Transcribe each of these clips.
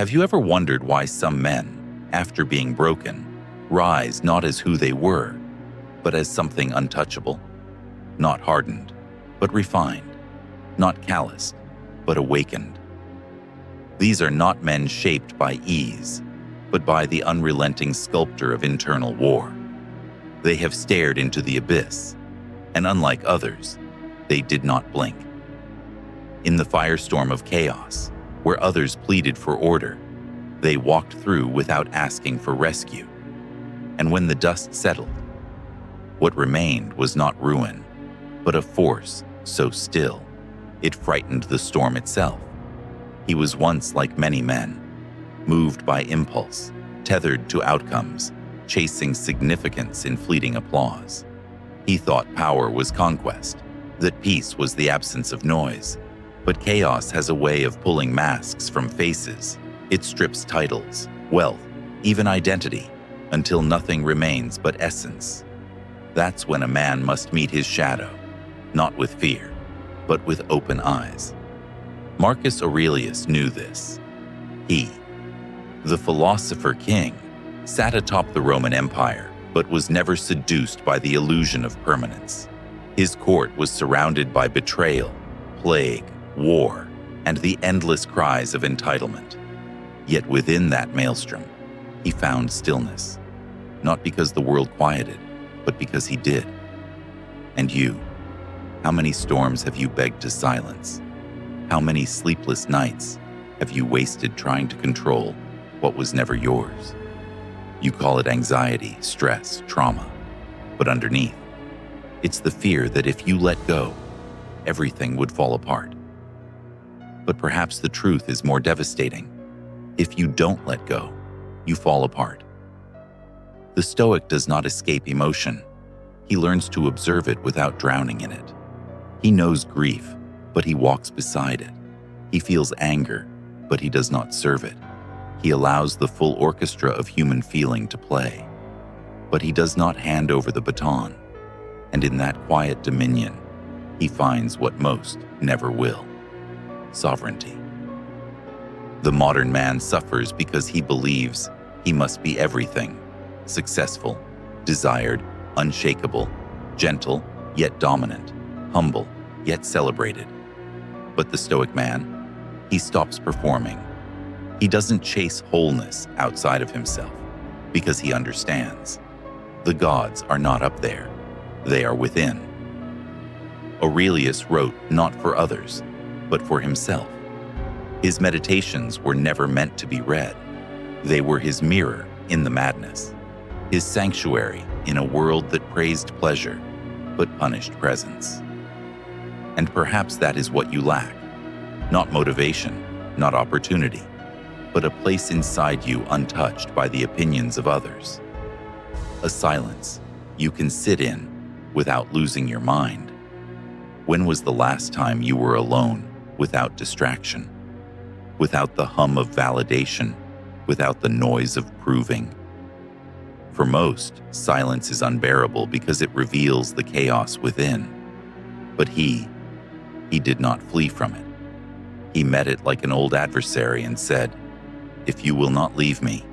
Have you ever wondered why some men, after being broken, rise not as who they were, but as something untouchable? Not hardened, but refined. Not calloused, but awakened. These are not men shaped by ease, but by the unrelenting sculptor of internal war. They have stared into the abyss, and unlike others, they did not blink. In the firestorm of chaos, where others pleaded for order, they walked through without asking for rescue. And when the dust settled, what remained was not ruin, but a force so still, it frightened the storm itself. He was once like many men, moved by impulse, tethered to outcomes, chasing significance in fleeting applause. He thought power was conquest, that peace was the absence of noise. But chaos has a way of pulling masks from faces. It strips titles, wealth, even identity, until nothing remains but essence. That's when a man must meet his shadow, not with fear, but with open eyes. Marcus Aurelius knew this. He, the philosopher king, sat atop the Roman Empire, but was never seduced by the illusion of permanence. His court was surrounded by betrayal, plague, war, and the endless cries of entitlement. Yet within that maelstrom, he found stillness, not because the world quieted, but because he did. And you, how many storms have you begged to silence? How many sleepless nights have you wasted trying to control what was never yours? You call it anxiety, stress, trauma, but underneath, it's the fear that if you let go, everything would fall apart. But perhaps the truth is more devastating. If you don't let go, you fall apart. The Stoic does not escape emotion. He learns to observe it without drowning in it. He knows grief, but he walks beside it. He feels anger, but he does not serve it. He allows the full orchestra of human feeling to play, but he does not hand over the baton. And in that quiet dominion, he finds what most never will: sovereignty. The modern man suffers because he believes he must be everything: successful, desired, unshakable, gentle, yet dominant, humble, yet celebrated. But the Stoic man, he stops performing. He doesn't chase wholeness outside of himself because he understands. The gods are not up there, they are within. Aurelius wrote not for others, but for himself. His meditations were never meant to be read. They were his mirror in the madness, his sanctuary in a world that praised pleasure but punished presence. And perhaps that is what you lack. Not motivation, not opportunity, but a place inside you untouched by the opinions of others. A silence you can sit in without losing your mind. When was the last time you were alone without distraction? Without the hum of validation, without the noise of proving? For most, silence is unbearable because it reveals the chaos within. But he did not flee from it. He met it like an old adversary and said, "If you will not leave me,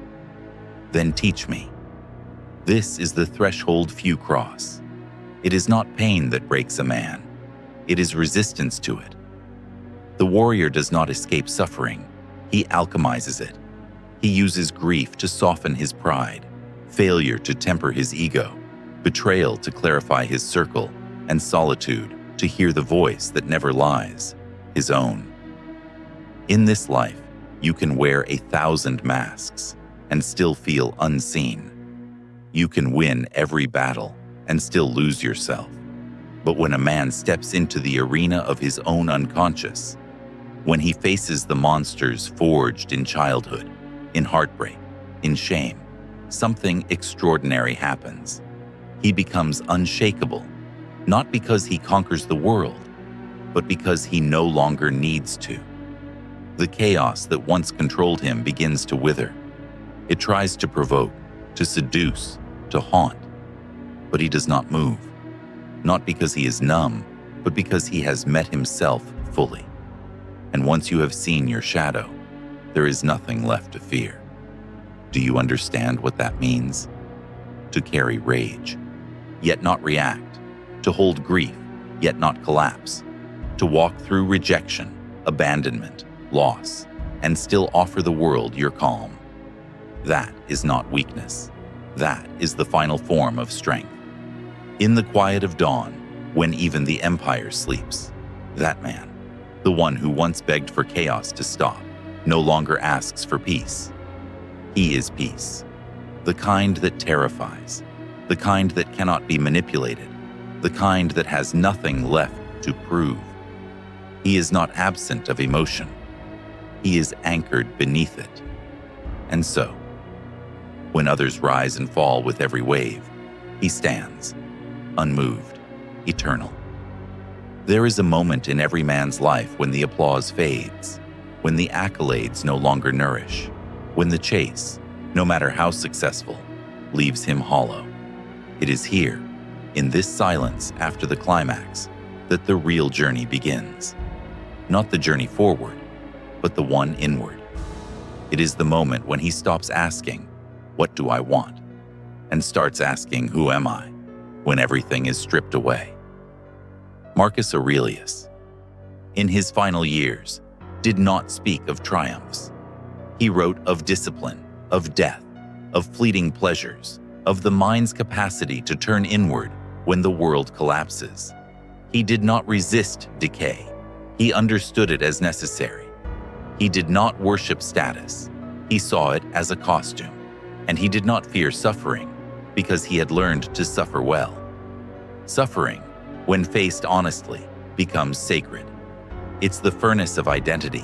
then teach me." This is the threshold few cross. It is not pain that breaks a man. It is resistance to it. The warrior does not escape suffering. He alchemizes it. He uses grief to soften his pride, failure to temper his ego, betrayal to clarify his circle, and solitude to hear the voice that never lies, his own. In this life, you can wear 1,000 masks and still feel unseen. You can win every battle and still lose yourself. But when a man steps into the arena of his own unconscious, when he faces the monsters forged in childhood, in heartbreak, in shame, something extraordinary happens. He becomes unshakable, not because he conquers the world, but because he no longer needs to. The chaos that once controlled him begins to wither. It tries to provoke, to seduce, to haunt, but he does not move. Not because he is numb, but because he has met himself fully. And once you have seen your shadow, there is nothing left to fear. Do you understand what that means? To carry rage, yet not react. To hold grief, yet not collapse. To walk through rejection, abandonment, loss, and still offer the world your calm. That is not weakness. That is the final form of strength. In the quiet of dawn, when even the empire sleeps, that man, the one who once begged for chaos to stop, no longer asks for peace. He is peace, the kind that terrifies, the kind that cannot be manipulated, the kind that has nothing left to prove. He is not absent of emotion. He is anchored beneath it. And so, when others rise and fall with every wave, he stands, unmoved, eternal. There is a moment in every man's life when the applause fades, when the accolades no longer nourish, when the chase, no matter how successful, leaves him hollow. It is here, in this silence after the climax, that the real journey begins. Not the journey forward, but the one inward. It is the moment when he stops asking, "What do I want?" and starts asking, "Who am I?" when everything is stripped away. Marcus Aurelius, in his final years, did not speak of triumphs. He wrote of discipline, of death, of fleeting pleasures, of the mind's capacity to turn inward when the world collapses. He did not resist decay. He understood it as necessary. He did not worship status. He saw it as a costume. And he did not fear suffering because he had learned to suffer well. Suffering, when faced honestly, becomes sacred. It's the furnace of identity.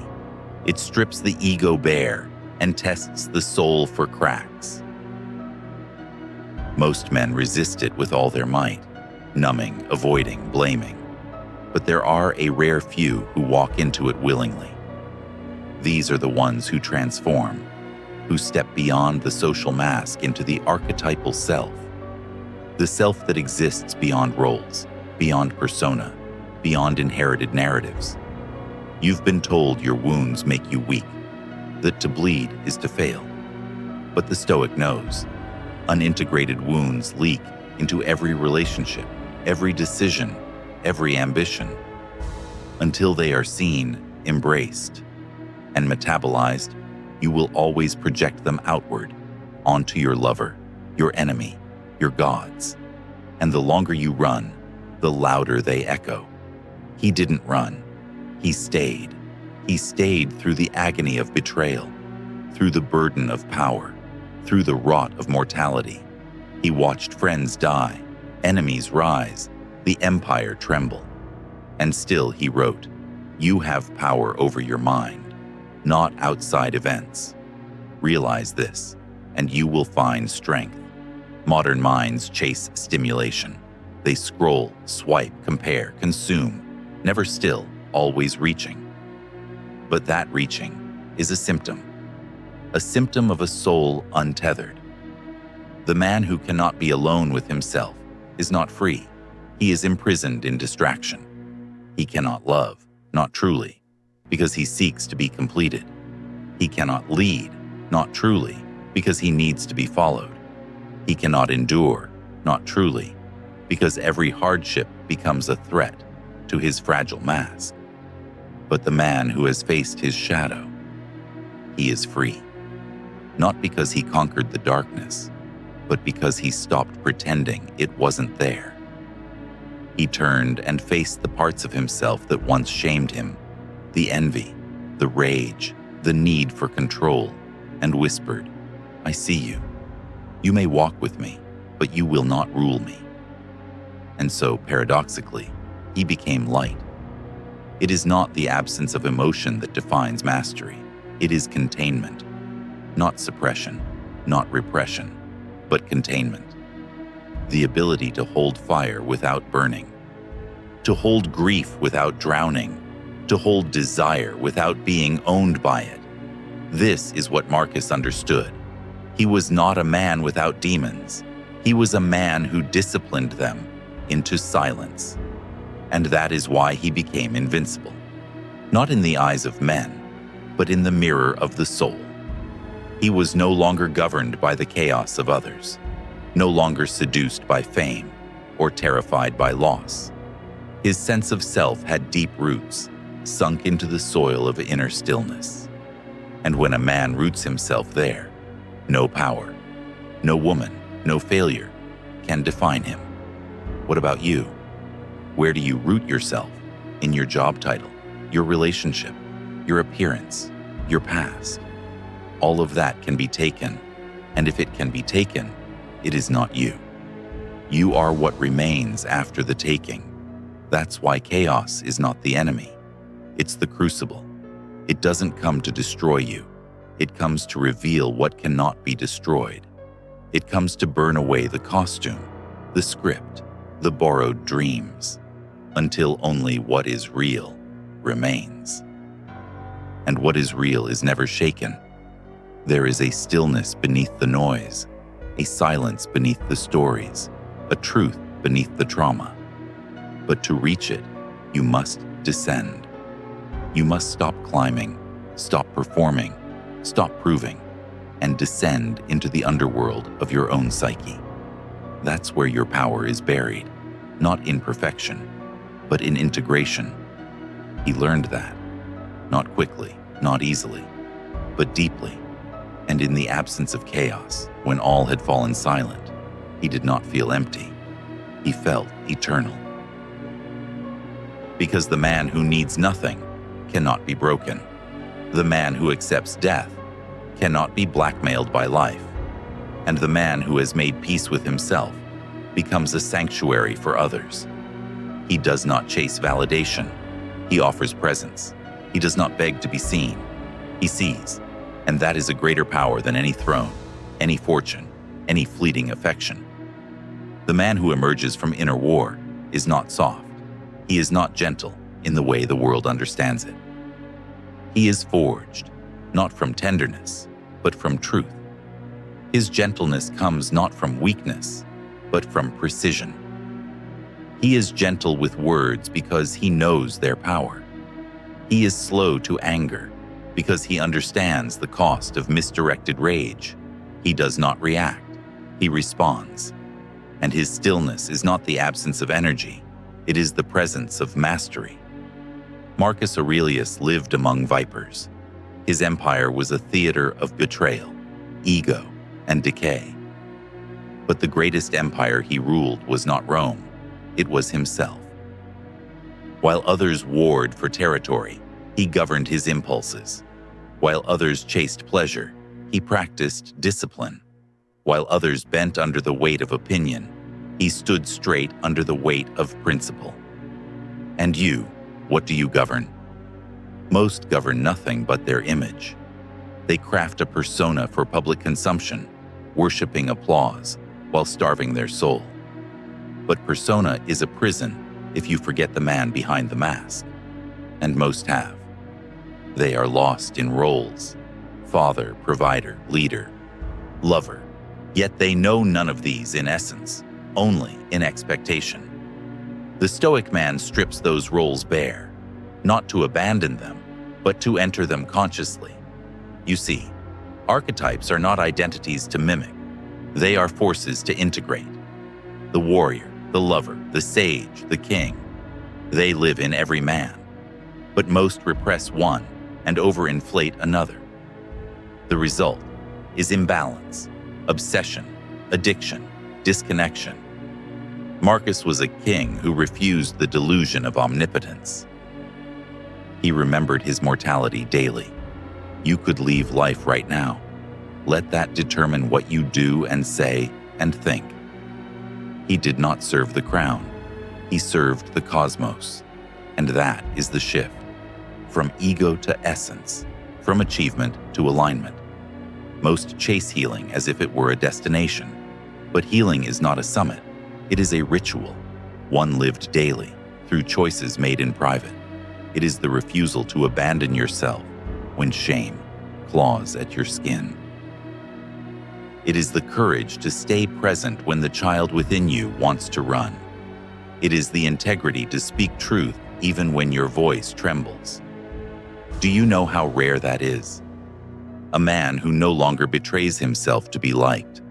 It strips the ego bare and tests the soul for cracks. Most men resist it with all their might, numbing, avoiding, blaming. But there are a rare few who walk into it willingly. These are the ones who transform, who step beyond the social mask into the archetypal self, the self that exists beyond roles, beyond persona, beyond inherited narratives. You've been told your wounds make you weak, that to bleed is to fail. But the Stoic knows, unintegrated wounds leak into every relationship, every decision, every ambition, until they are seen, embraced, and metabolized. You will always project them outward, onto your lover, your enemy, your gods. And the longer you run, the louder they echo. He didn't run. He stayed. He stayed through the agony of betrayal, through the burden of power, through the rot of mortality. He watched friends die, enemies rise, the empire tremble. And still he wrote, "You have power over your mind, not outside events. Realize this, and you will find strength." Modern minds chase stimulation. They scroll, swipe, compare, consume, never still, always reaching. But that reaching is a symptom of a soul untethered. The man who cannot be alone with himself is not free. He is imprisoned in distraction. He cannot love, not truly, because he seeks to be completed. He cannot lead, not truly, because he needs to be followed. He cannot endure, not truly, because every hardship becomes a threat to his fragile mask. But the man who has faced his shadow, he is free. Not because he conquered the darkness, but because he stopped pretending it wasn't there. He turned and faced the parts of himself that once shamed him, the envy, the rage, the need for control, and whispered, "I see you. You may walk with me, but you will not rule me." And so, paradoxically, he became light. It is not the absence of emotion that defines mastery. It is containment. Not suppression, not repression, but containment. The ability to hold fire without burning, to hold grief without drowning, to hold desire without being owned by it. This is what Marcus understood. He was not a man without demons. He was a man who disciplined them into silence. And that is why he became invincible. Not in the eyes of men, but in the mirror of the soul. He was no longer governed by the chaos of others, no longer seduced by fame or terrified by loss. His sense of self had deep roots, sunk into the soil of inner stillness. And when a man roots himself there, no power, no woman, no failure can define him. What about you? Where do you root yourself? In your job title, your relationship, your appearance, your past? All of that can be taken, and if it can be taken, it is not you. You are what remains after the taking. That's why chaos is not the enemy. It's the crucible. It doesn't come to destroy you. It comes to reveal what cannot be destroyed. It comes to burn away the costume, the script, the borrowed dreams, until only what is real remains. And what is real is never shaken. There is a stillness beneath the noise, a silence beneath the stories, a truth beneath the trauma. But to reach it, you must descend. You must stop climbing, stop performing, stop proving, and descend into the underworld of your own psyche. That's where your power is buried, not in perfection, but in integration. He learned that, not quickly, not easily, but deeply. And in the absence of chaos, when all had fallen silent, he did not feel empty. He felt eternal. Because the man who needs nothing cannot be broken. The man who accepts death cannot be blackmailed by life. And the man who has made peace with himself becomes a sanctuary for others. He does not chase validation. He offers presence. He does not beg to be seen. He sees. And that is a greater power than any throne, any fortune, any fleeting affection. The man who emerges from inner war is not soft. He is not gentle in the way the world understands it. He is forged, not from tenderness, but from truth. His gentleness comes not from weakness, but from precision. He is gentle with words because he knows their power. He is slow to anger because he understands the cost of misdirected rage. He does not react, he responds. And his stillness is not the absence of energy, it is the presence of mastery. Marcus Aurelius lived among vipers. His empire was a theater of betrayal, ego, and decay. But the greatest empire he ruled was not Rome, it was himself. While others warred for territory, he governed his impulses. While others chased pleasure, he practiced discipline. While others bent under the weight of opinion, he stood straight under the weight of principle. And you, what do you govern? Most govern nothing but their image. They craft a persona for public consumption, worshiping applause while starving their soul. But persona is a prison if you forget the man behind the mask. And most have. They are lost in roles: father, provider, leader, lover. Yet they know none of these in essence, only in expectation. The Stoic man strips those roles bare, not to abandon them, but to enter them consciously. You see, archetypes are not identities to mimic. They are forces to integrate. The warrior, the lover, the sage, the king. They live in every man. But most repress one and overinflate another. The result is imbalance, obsession, addiction, disconnection. Marcus was a king who refused the delusion of omnipotence. He remembered his mortality daily. You could leave life right now. Let that determine what you do and say and think. He did not serve the crown. He served the cosmos. And that is the shift. From ego to essence, from achievement to alignment. Most chase healing as if it were a destination. But healing is not a summit. It is a ritual, one lived daily, through choices made in private. It is the refusal to abandon yourself when shame claws at your skin. It is the courage to stay present when the child within you wants to run. It is the integrity to speak truth even when your voice trembles. Do you know how rare that is? A man who no longer betrays himself to be liked.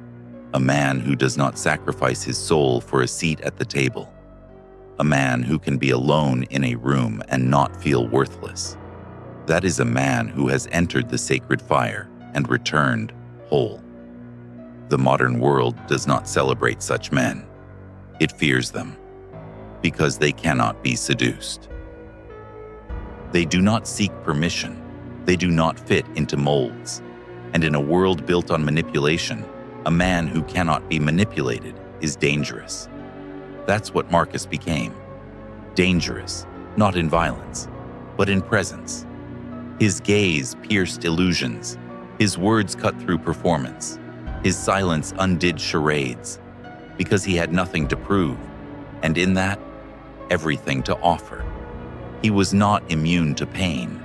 A man who does not sacrifice his soul for a seat at the table. A man who can be alone in a room and not feel worthless. That is a man who has entered the sacred fire and returned whole. The modern world does not celebrate such men. It fears them because they cannot be seduced. They do not seek permission. They do not fit into molds. And in a world built on manipulation, a man who cannot be manipulated is dangerous. That's what Marcus became. Dangerous, not in violence, but in presence. His gaze pierced illusions. His words cut through performance. His silence undid charades, because he had nothing to prove, and in that, everything to offer. He was not immune to pain.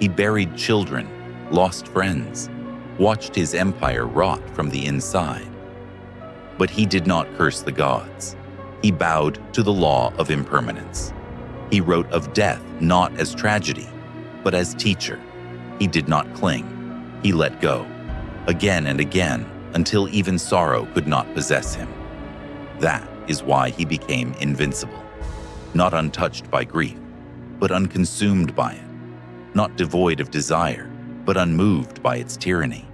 He buried children, lost friends, watched his empire rot from the inside. But he did not curse the gods. He bowed to the law of impermanence. He wrote of death not as tragedy, but as teacher. He did not cling. He let go, again and again, until even sorrow could not possess him. That is why he became invincible, not untouched by grief, but unconsumed by it, not devoid of desire, but unmoved by its tyranny,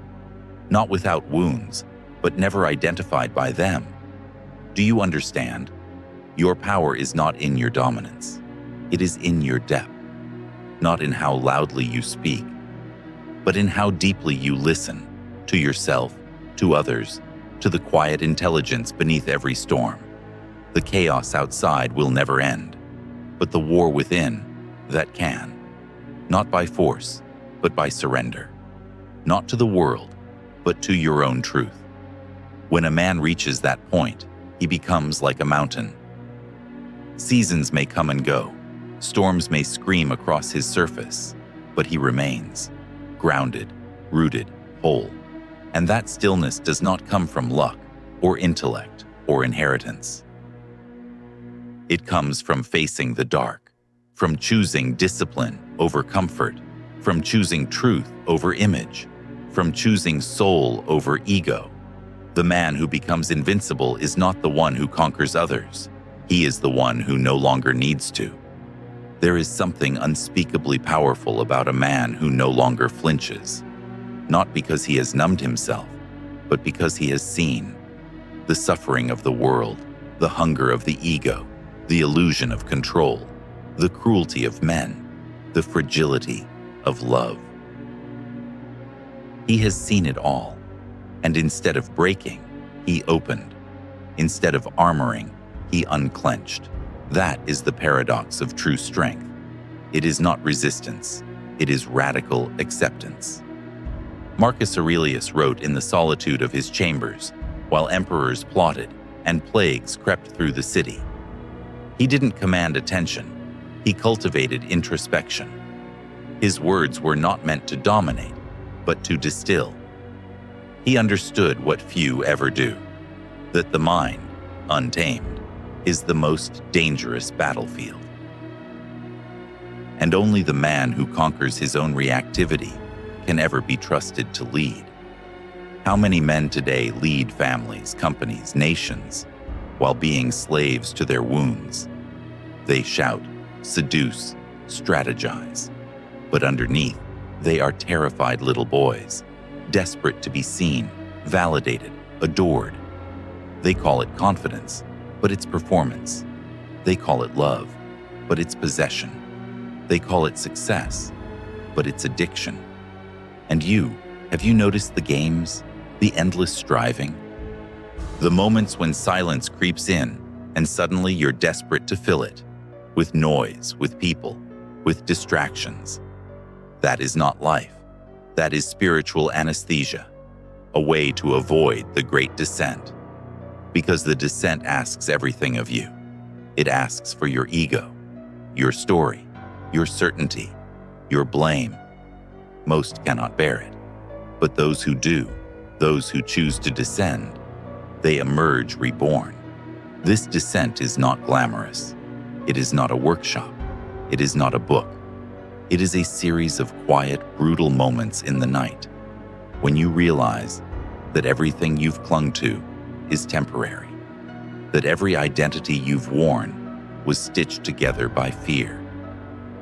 not without wounds, but never identified by them. Do you understand? Your power is not in your dominance. It is in your depth, not in how loudly you speak, but in how deeply you listen to yourself, to others, to the quiet intelligence beneath every storm. The chaos outside will never end, but the war within, that can. Not by force, but by surrender. Not to the world, but to your own truth. When a man reaches that point, he becomes like a mountain. Seasons may come and go. Storms may scream across his surface, but he remains, grounded, rooted, whole. And that stillness does not come from luck, or intellect, or inheritance. It comes from facing the dark, from choosing discipline over comfort, from choosing truth over image, from choosing soul over ego. The man who becomes invincible is not the one who conquers others. He is the one who no longer needs to. There is something unspeakably powerful about a man who no longer flinches, not because he has numbed himself, but because he has seen the suffering of the world, the hunger of the ego, the illusion of control, the cruelty of men, the fragility of love. He has seen it all, and instead of breaking, he opened. Instead of armoring, he unclenched. That is the paradox of true strength. It is not resistance, it is radical acceptance. Marcus Aurelius wrote in the solitude of his chambers, while emperors plotted and plagues crept through the city. He didn't command attention, he cultivated introspection. His words were not meant to dominate, but to distill. He understood what few ever do, that the mind, untamed, is the most dangerous battlefield. And only the man who conquers his own reactivity can ever be trusted to lead. How many men today lead families, companies, nations, while being slaves to their wounds? They shout, seduce, strategize, but underneath, they are terrified little boys, desperate to be seen, validated, adored. They call it confidence, but it's performance. They call it love, but it's possession. They call it success, but it's addiction. And have you noticed the games, the endless striving? The moments when silence creeps in and suddenly you're desperate to fill it, with noise, with people, with distractions. That is not life. That is spiritual anesthesia, a way to avoid the great descent. Because the descent asks everything of you. It asks for your ego, your story, your certainty, your blame. Most cannot bear it, but those who do, those who choose to descend, they emerge reborn. This descent is not glamorous. It is not a workshop. It is not a book. It is a series of quiet, brutal moments in the night when you realize that everything you've clung to is temporary, that every identity you've worn was stitched together by fear,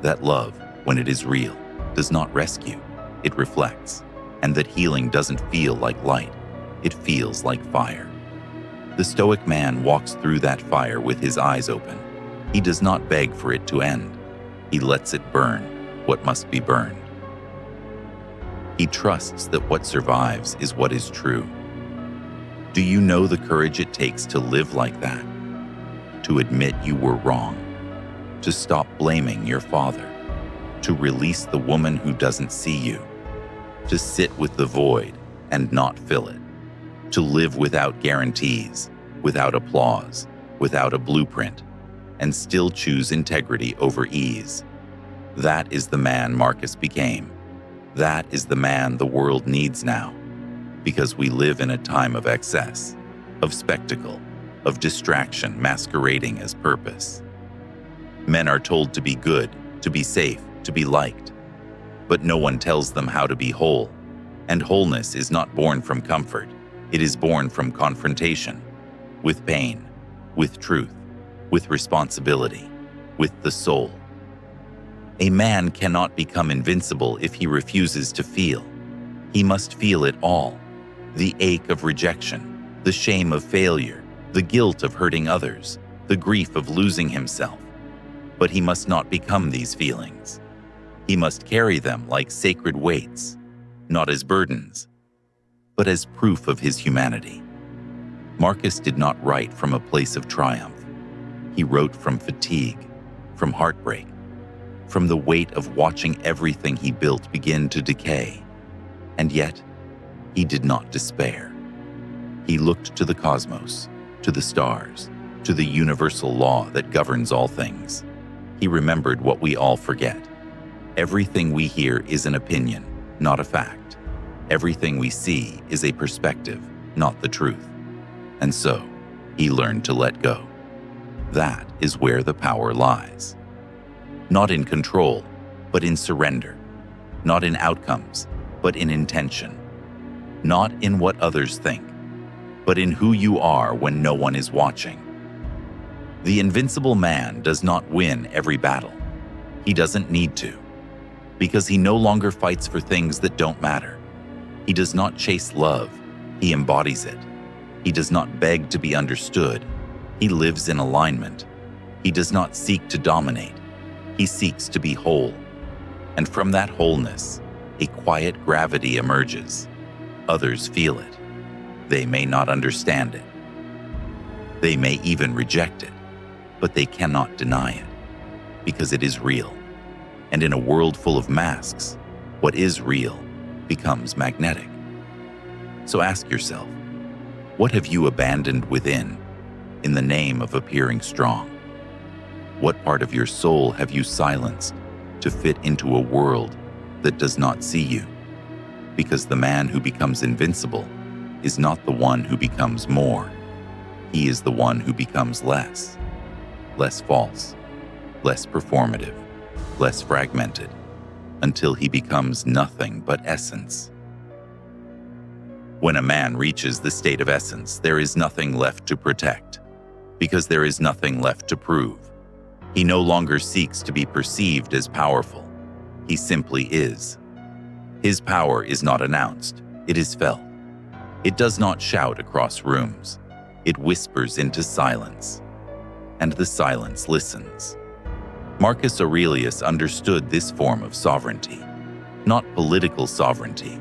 that love, when it is real, does not rescue, it reflects, and that healing doesn't feel like light, it feels like fire. The Stoic man walks through that fire with his eyes open. He does not beg for it to end. He lets it burn what must be burned. He trusts that what survives is what is true. Do you know the courage it takes to live like that? To admit you were wrong, to stop blaming your father, to release the woman who doesn't see you, to sit with the void and not fill it, to live without guarantees, without applause, without a blueprint, and still choose integrity over ease. That is the man Marcus became. That is the man the world needs now, because we live in a time of excess, of spectacle, of distraction masquerading as purpose. Men are told to be good, to be safe, to be liked, but no one tells them how to be whole. And wholeness is not born from comfort. It is born from confrontation, with pain, with truth, with responsibility, with the soul. A man cannot become invincible if he refuses to feel. He must feel it all: the ache of rejection, the shame of failure, the guilt of hurting others, the grief of losing himself. But he must not become these feelings. He must carry them like sacred weights, not as burdens, but as proof of his humanity. Marcus did not write from a place of triumph. He wrote from fatigue, from heartbreak, from the weight of watching everything he built begin to decay. And yet, he did not despair. He looked to the cosmos, to the stars, to the universal law that governs all things. He remembered what we all forget. Everything we hear is an opinion, not a fact. Everything we see is a perspective, not the truth. And so, he learned to let go. That is where the power lies. Not in control, but in surrender. Not in outcomes, but in intention. Not in what others think, but in who you are when no one is watching. The invincible man does not win every battle. He doesn't need to, because he no longer fights for things that don't matter. He does not chase love, he embodies it. He does not beg to be understood, he lives in alignment. He does not seek to dominate, he seeks to be whole. And from that wholeness, a quiet gravity emerges. Others feel it. They may not understand it. They may even reject it, but they cannot deny it, because it is real. And in a world full of masks, what is real becomes magnetic. So ask yourself, what have you abandoned within in the name of appearing strong? What part of your soul have you silenced to fit into a world that does not see you? Because the man who becomes invincible is not the one who becomes more. He is the one who becomes less false, less performative, less fragmented, until he becomes nothing but essence. When a man reaches the state of essence, there is nothing left to protect, because there is nothing left to prove. He no longer seeks to be perceived as powerful. He simply is. His power is not announced, it is felt. It does not shout across rooms. It whispers into silence, and the silence listens. Marcus Aurelius understood this form of sovereignty, not political sovereignty,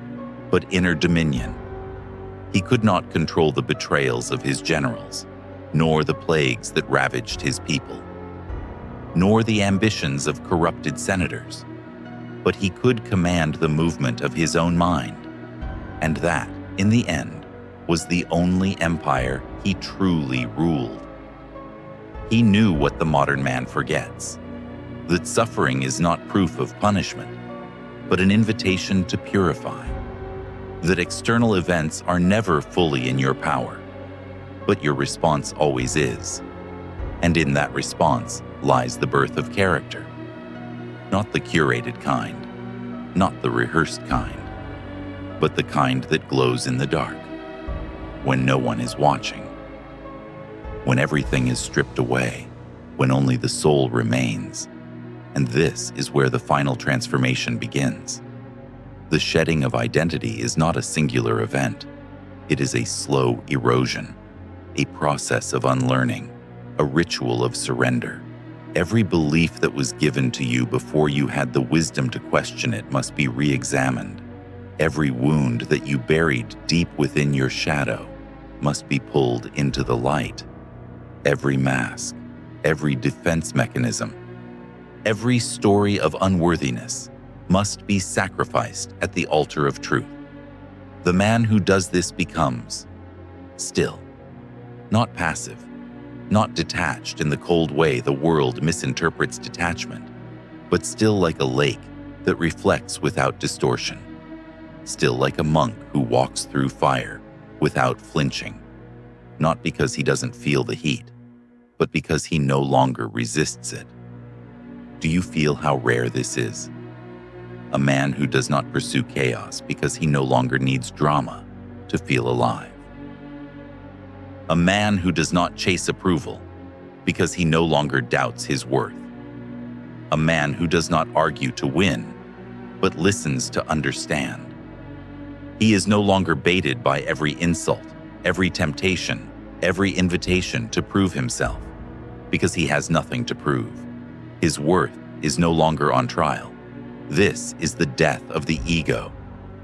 but inner dominion. He could not control the betrayals of his generals, nor the plagues that ravaged his people, nor the ambitions of corrupted senators, but he could command the movement of his own mind, and that, in the end, was the only empire he truly ruled. He knew what the modern man forgets, that suffering is not proof of punishment, but an invitation to purify, that external events are never fully in your power, but your response always is, and in that response lies the birth of character. Not the curated kind, not the rehearsed kind, but the kind that glows in the dark, when no one is watching, when everything is stripped away, when only the soul remains. And this is where the final transformation begins. The shedding of identity is not a singular event. It is a slow erosion, a process of unlearning, a ritual of surrender. Every belief that was given to you before you had the wisdom to question it must be re-examined. Every wound that you buried deep within your shadow must be pulled into the light. Every mask, every defense mechanism, every story of unworthiness must be sacrificed at the altar of truth. The man who does this becomes still, not passive, not detached in the cold way the world misinterprets detachment, but still like a lake that reflects without distortion, still like a monk who walks through fire without flinching, not because he doesn't feel the heat, but because he no longer resists it. Do you feel how rare this is? A man who does not pursue chaos because he no longer needs drama to feel alive. A man who does not chase approval because he no longer doubts his worth. A man who does not argue to win, but listens to understand. He is no longer baited by every insult, every temptation, every invitation to prove himself, because he has nothing to prove. His worth is no longer on trial. This is the death of the ego,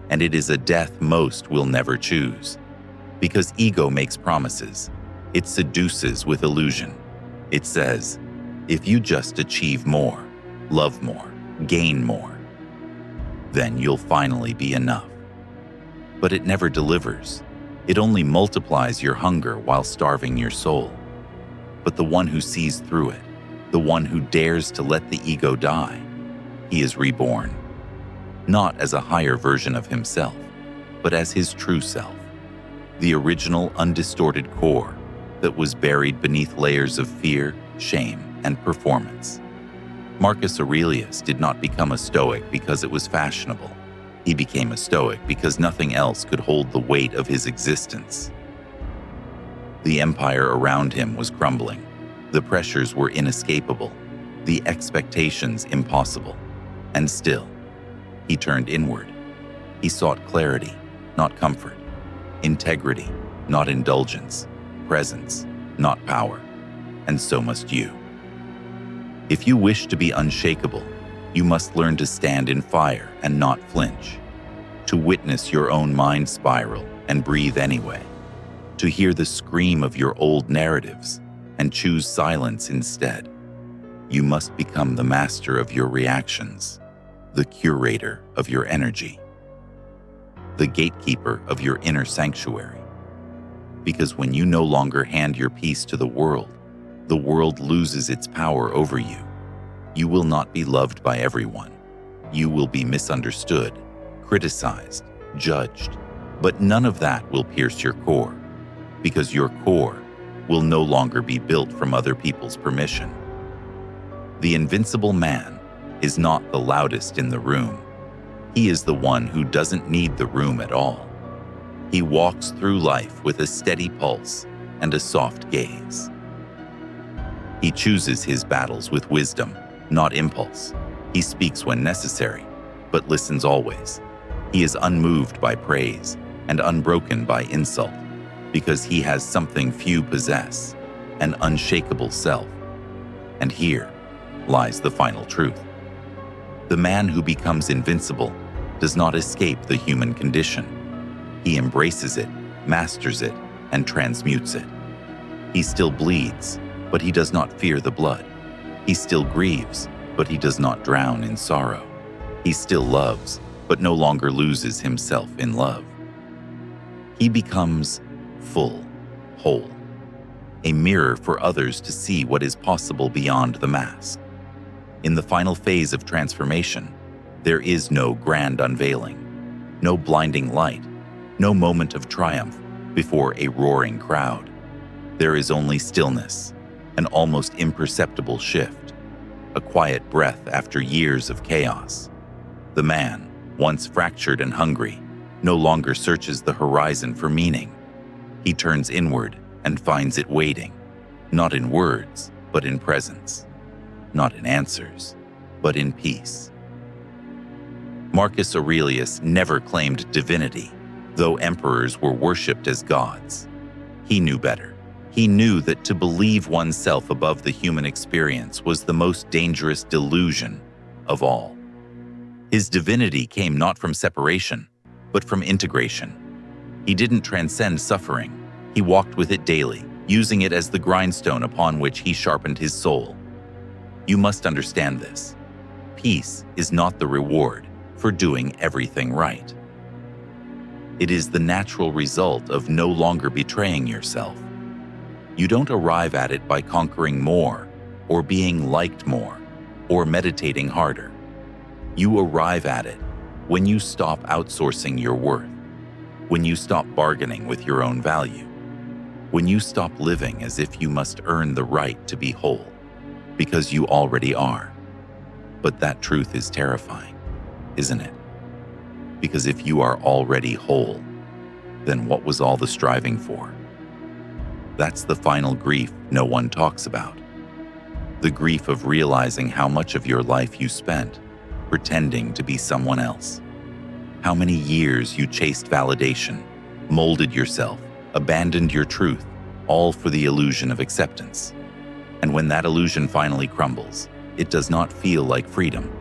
and it is a death most will never choose. Because ego makes promises. It seduces with illusion. It says, if you just achieve more, love more, gain more, then you'll finally be enough. But it never delivers. It only multiplies your hunger while starving your soul. But the one who sees through it, the one who dares to let the ego die, he is reborn, not as a higher version of himself, but as his true self, the original undistorted core that was buried beneath layers of fear, shame, and performance. Marcus Aurelius did not become a Stoic because it was fashionable. He became a Stoic because nothing else could hold the weight of his existence. The empire around him was crumbling. The pressures were inescapable, the expectations impossible. And still, he turned inward. He sought clarity, not comfort, integrity, not indulgence, presence, not power. And so must you. If you wish to be unshakable, you must learn to stand in fire and not flinch, to witness your own mind spiral and breathe anyway, to hear the scream of your old narratives and choose silence instead. You must become the master of your reactions, the curator of your energy, the gatekeeper of your inner sanctuary. Because when you no longer hand your peace to the world loses its power over you. You will not be loved by everyone. You will be misunderstood, criticized, judged, but none of that will pierce your core, because your core will no longer be built from other people's permission. The invincible man is not the loudest in the room. He is the one who doesn't need the room at all. He walks through life with a steady pulse and a soft gaze. He chooses his battles with wisdom, not impulse. He speaks when necessary, but listens always. He is unmoved by praise and unbroken by insult, because he has something few possess, an unshakable self. And here lies the final truth. The man who becomes invincible does not escape the human condition. He embraces it, masters it, and transmutes it. He still bleeds, but he does not fear the blood. He still grieves, but he does not drown in sorrow. He still loves, but no longer loses himself in love. He becomes full, whole, a mirror for others to see what is possible beyond the mask. In the final phase of transformation, there is no grand unveiling, no blinding light, no moment of triumph before a roaring crowd. There is only stillness, an almost imperceptible shift, a quiet breath after years of chaos. The man, once fractured and hungry, no longer searches the horizon for meaning. He turns inward and finds it waiting, not in words, but in presence, not in answers, but in peace. Marcus Aurelius never claimed divinity, though emperors were worshipped as gods. He knew better. He knew that to believe oneself above the human experience was the most dangerous delusion of all. His divinity came not from separation, but from integration. He didn't transcend suffering. He walked with it daily, using it as the grindstone upon which he sharpened his soul. You must understand this. Peace is not the reward for doing everything right. It is the natural result of no longer betraying yourself. You don't arrive at it by conquering more, or being liked more, or meditating harder. You arrive at it when you stop outsourcing your worth, when you stop bargaining with your own value, when you stop living as if you must earn the right to be whole, because you already are. But that truth is terrifying, isn't it? Because if you are already whole, then what was all the striving for? That's the final grief no one talks about. The grief of realizing how much of your life you spent pretending to be someone else. How many years you chased validation, molded yourself, abandoned your truth, all for the illusion of acceptance. And when that illusion finally crumbles, it does not feel like freedom.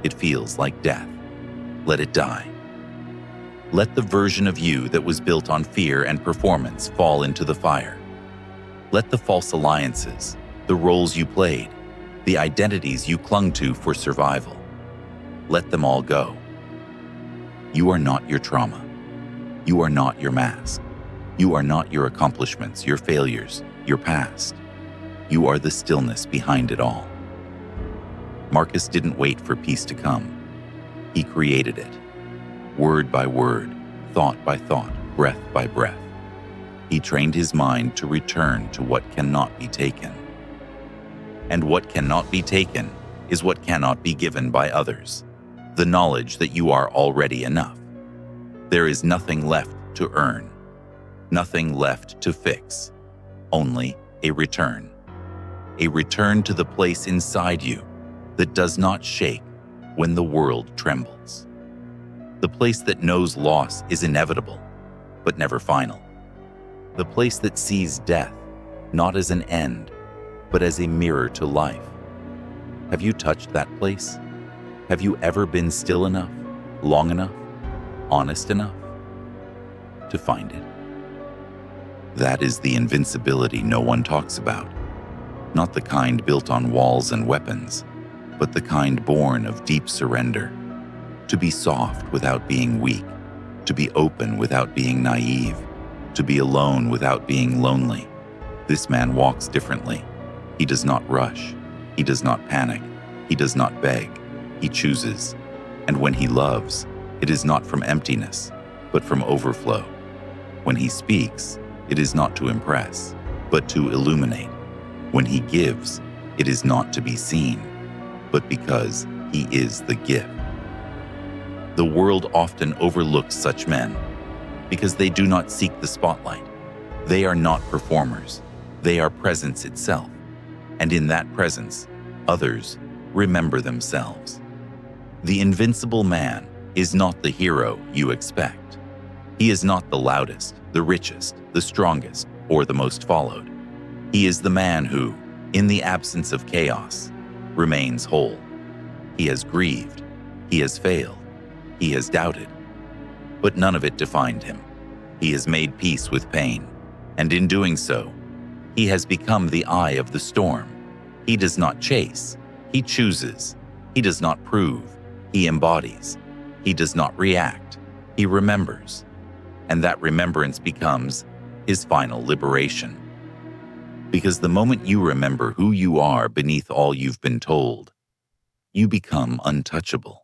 It feels like death. Let it die. Let the version of you that was built on fear and performance fall into the fire. Let the false alliances, the roles you played, the identities you clung to for survival, let them all go. You are not your trauma. You are not your mask. You are not your accomplishments, your failures, your past. You are the stillness behind it all. Marcus didn't wait for peace to come. He created it, word by word, thought by thought, breath by breath. He trained his mind to return to what cannot be taken. And what cannot be taken is what cannot be given by others. The knowledge that you are already enough. There is nothing left to earn, nothing left to fix, only a return to the place inside you that does not shake when the world trembles. The place that knows loss is inevitable, but never final. The place that sees death not as an end, but as a mirror to life. Have you touched that place? Have you ever been still enough, long enough, honest enough to find it? That is the invincibility no one talks about. Not the kind built on walls and weapons, but the kind born of deep surrender. To be soft without being weak, to be open without being naive, to be alone without being lonely. This man walks differently. He does not rush. He does not panic. He does not beg. He chooses. And when he loves, it is not from emptiness, but from overflow. When he speaks, it is not to impress, but to illuminate. When he gives, it is not to be seen, but because he is the gift. The world often overlooks such men because they do not seek the spotlight. They are not performers. They are presence itself. And in that presence, others remember themselves. The invincible man is not the hero you expect. He is not the loudest, the richest, the strongest, or the most followed. He is the man who, in the absence of chaos, remains whole. He has grieved. He has failed. He has doubted. But none of it defined him. He has made peace with pain, and in doing so, he has become the eye of the storm. He does not chase. He chooses. He does not prove. He embodies. He does not react. He remembers. And that remembrance becomes his final liberation. Because the moment you remember who you are beneath all you've been told, you become untouchable.